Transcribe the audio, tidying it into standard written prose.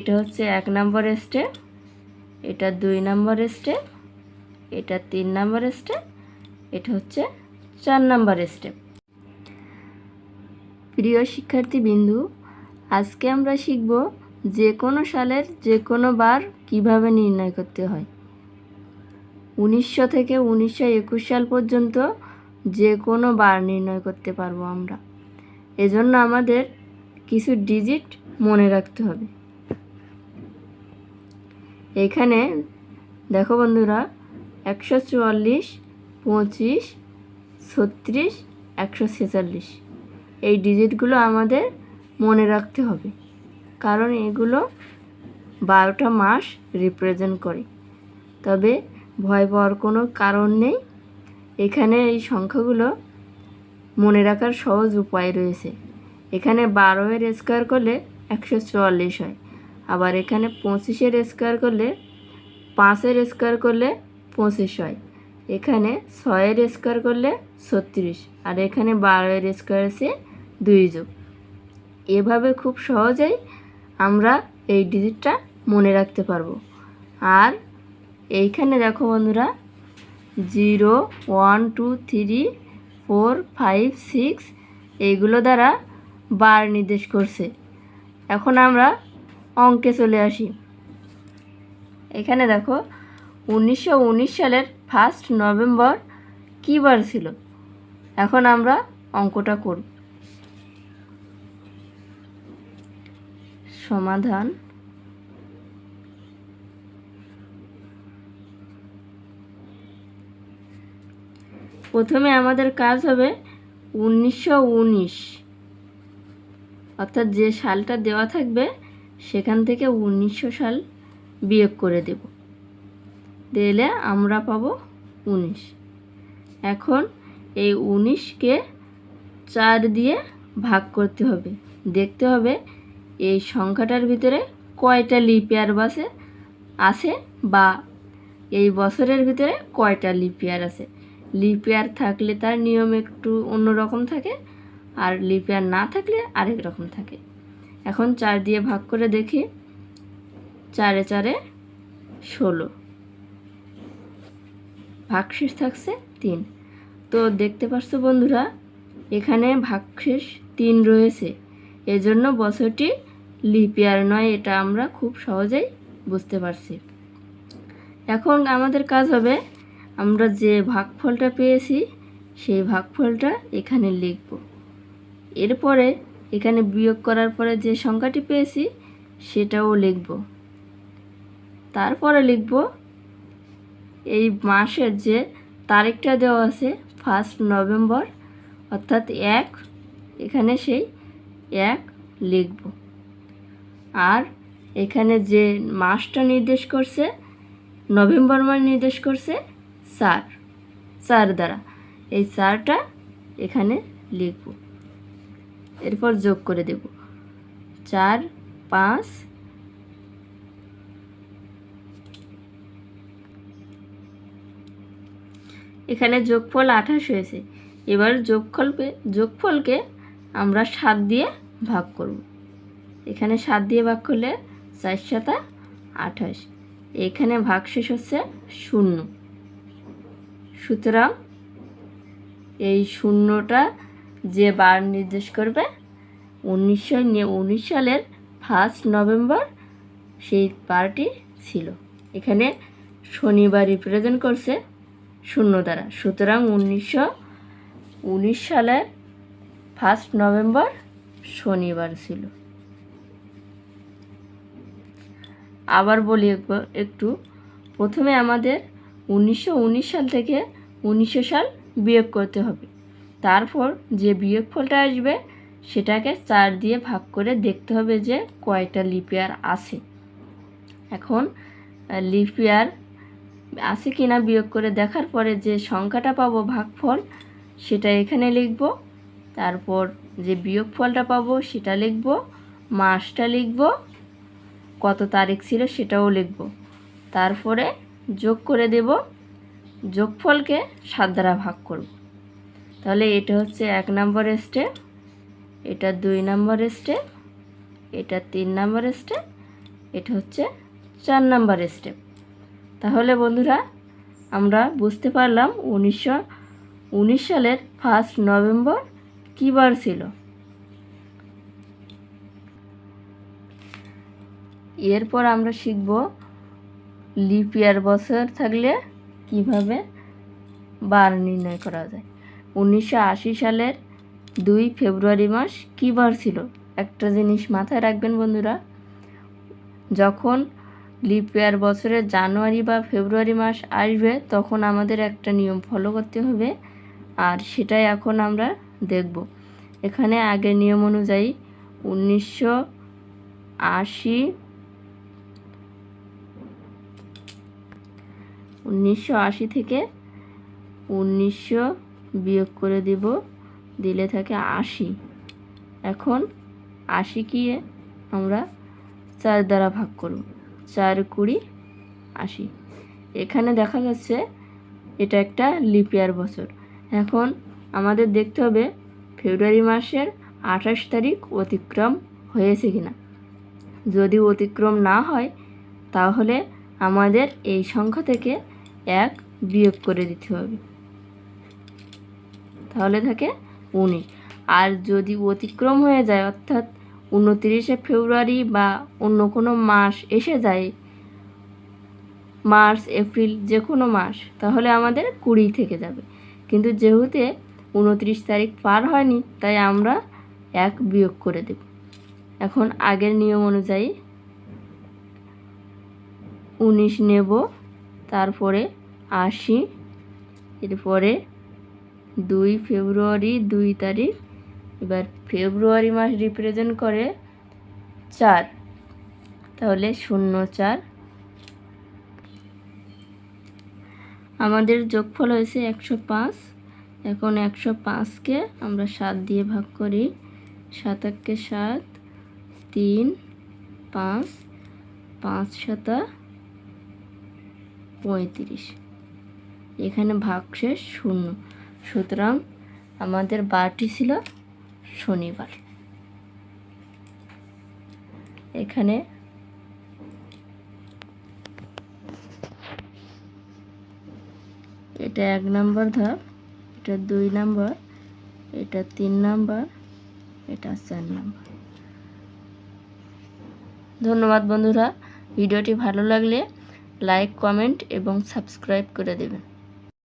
এটা হচ্ছে 1 নম্বর স্টেপ, এটা 2 নম্বর স্টেপ, এটা 3 নম্বর স্টেপ, এটা হচ্ছে 4 নম্বর স্টেপ। প্রিয় শিক্ষার্থীবৃন্দু, আজকে আমরা শিখব যে কোনো সালের যে কোনো বার কিভাবে নির্ণয় করতে হয়। 1900 থেকে 1921 সাল পর্যন্ত যে কোনো বার নির্ণয় করতে পারবো আমরা। এজন্য আমাদের কিছু ডিজিট মনে রাখতে হবে। এখানে দেখো বন্ধুরা, 144, 25, 36, 146 এই ডিজিটগুলো আমাদের মনে রাখতে হবে, কারণ এগুলো 12টা মাস রিপ্রেজেন্ট করে। তবে ভয় পাওয়ার কোনো কারণ নেই, এখানে এই সংখ্যাগুলো মনে রাখার সহজ উপায় রয়েছে। এখানে 12-এর স্কোয়ার করলে 144 হয়, আবার এখানে 25-এর স্কোয়ার করলে 5-এর স্কোয়ার করলে 25 হয়, এখানে 6-এর স্কোয়ার করলে 36, আর এখানে 12-এর স্কোয়ার আছে 2 যোগ। এভাবে খুব সহজেই আমরা এই ডিজিটটা মনে রাখতে পারবো। আর এইখানে দেখো বন্ধুরা, 0, 1, 2, 3, 4, 5, 6 এইগুলো দ্বারা বার নির্দেশ করছে। এখন আমরা অঙ্কে চলে আসি। এখানে দেখো 1919 সালের 1 নভেম্বর কী বার ছিল। এখন আমরা অঙ্কটা করব। সমাধান। প্রথমে আমাদের কাজ হবে 1919, অর্থাৎ যে সালটা দেওয়া থাকবে সেখান থেকে 1900 সাল বিয়োগ করে দেব, দিলে আমরা পাবো 19। এখন এই 19কে 4 দিয়ে ভাগ করতে হবে। দেখতে হবে এই সংখ্যাটার ভিতরে কয়টা লিপ ইয়ার আছে বা এই বছরের ভিতরে কয়টা লিপ ইয়ার আছে। লিপ ইয়ার থাকলে তার নিয়ম একটু অন্যরকম থাকে, আর লিপ ইয়ার না থাকলে আরেক রকম থাকে। এখন 4 দিয়ে ভাগ করে দেখি, 4 4 16, ভাগশেষ থাকছে 3। তো দেখতে পাচ্ছ বন্ধুরা, এখানে ভাগশেষ 3 রয়েছে, এজন্য বছরটি লিপ ইয়ার নয়, এটা আমরা খুব সহজেই বুঝতে পারছি। এখন আমাদের কাজ হবে, আমরা যে ভাগফলটা পেয়েছি সেই ভাগফলটা এখানে লিখব। এরপরে এখানে বিয়োগ করার পরে যে সংখ্যাটি পেয়েছি সেটাও লিখব। তারপরে লিখব এই মাসের যে তারিখটা দেওয়া আছে 1 নভেম্বর, অর্থাৎ 1, এখানে সেই 1 লিখব। আর এখানে যে মাসটা নির্দেশ করছে, নভেম্বর মাস নির্দেশ করছে 4 দ্বারা, এই 4টা এখানে লিখব। এরপর যোগ করে দেব 4, 5, এখানে যোগফল 28 হয়েছে। এবার যোগফলকে আমরা 7 দিয়ে ভাগ করব। এখানে 7 দিয়ে ভাগ করলে 4 7 28, এখানে ভাগশেষ হচ্ছে 0। সুতরাং এই 0টা যে বার নির্দেশ করবে 1919 সালের 1 নভেম্বর, সেই বারটি ছিল। এখানে শনিবার রিপ্রেজেন্ট করছে 0 দ্বারা, সুতরাং 1919 সালের 1 নভেম্বর শনিবার ছিল। আবার বলি একটু, প্রথমে আমাদের 1919 সাল থেকে 1900 সাল বিয়োগ করতে হবে। তারপর যে বিয়োগফলটা আসবে সেটাকে 4 দিয়ে ভাগ করে দেখতে হবে যে কয়টা লিপ ইয়ার আছে। এখন লিপ ইয়ার আছে কিনা বিয়োগ করে দেখার পরে যে সংখ্যাটা পাবো ভাগফল, সেটা এখানে লিখব। তারপর যে বিয়োগফলটা পাবো সেটা লিখব, মাসটা লিখব, কত তারিখ ছিল সেটাও লিখব। তারপরে যোগ করে দেব, যোগফলকে 7 দ্বারা ভাগ করব। তাহলে এটা হচ্ছে 1 নম্বর স্টেপ, এটা 2 নম্বর স্টেপ, এটা 3 নম্বর স্টেপ, এটা হচ্ছে 4 নাম্বার স্টেপ। তাহলে বন্ধুরা আমরা বুঝতে পারলাম 1919 সালের 1 নভেম্বর কী বার ছিল। এরপর আমরা শিখব লিপ ইয়ার বছর থাকলে কিভাবে বার নির্ণয় করা যায়। 1980 সালের 2 ফেব্রুয়ারি মাস কী বার ছিল? একটা জিনিস মাথায় রাখবেন বন্ধুরা, যখন লিপ ইয়ার বছরের জানুয়ারি বা ফেব্রুয়ারি মাস আসবে তখন আমাদের একটা নিয়ম ফলো করতে হবে, আর সেটাই এখন আমরা দেখব। এখানে আগের নিয়ম অনুযায়ী 1980 থেকে 1900 বিয়োগ করে দেব, দিলে থাকে 80। এখন 80কে আমরা 4 দ্বারা ভাগ করব, 4 20 80। এখানে দেখা যাচ্ছে এটা একটা লিপ ইয়ার বছর। এখন আমাদের দেখতে হবে ফেব্রুয়ারি মাসের 28 তারিখ অতিক্রম হয়েছে কিনা। যদি অতিক্রম না হয় তাহলে আমাদের এই সংখ্যা থেকে 1 বিয়োগ করে দিতে হবে, তাহলে থাকে 19। আর যদি অতিক্রম হয়ে যায়, অর্থাৎ 29শে ফেব্রুয়ারি বা অন্য কোনো মাস এসে যায়, মার্চ এপ্রিল যে কোনো মাস, তাহলে আমাদের 20 থেকে যাবে। কিন্তু যেহেতু 29 তারিখ পার হয়নি তাই আমরা 1 বিয়োগ করে দেব। এখন আগের নিয়ম অনুযায়ী 19 নেব, তারপরে 80, এরপরে 2 ফেব্রুয়ারি 2 তারিখ। এবার ফেব্রুয়ারি মাস রিপ্রেজেন্ট করে 4, তাহলে 04। আমাদের যোগফল হয়েছে 105। এখন 105কে আমরা 7 দিয়ে ভাগ করি, 7 একে 7, 3, 5, 5 7 35। এখানে ভাগশেষ 0, সুতরাং আমাদের বারটি ছিল শনিবার। এখানে এটা 1 নম্বর ধাপ, এটা 2 নম্বর, এটা 3 নম্বর, এটা 4 নম্বর। ধন্যবাদ বন্ধুরা, ভিডিওটি ভালো লাগলে লাইক, কমেন্ট এবং সাবস্ক্রাইব করে দেবেন।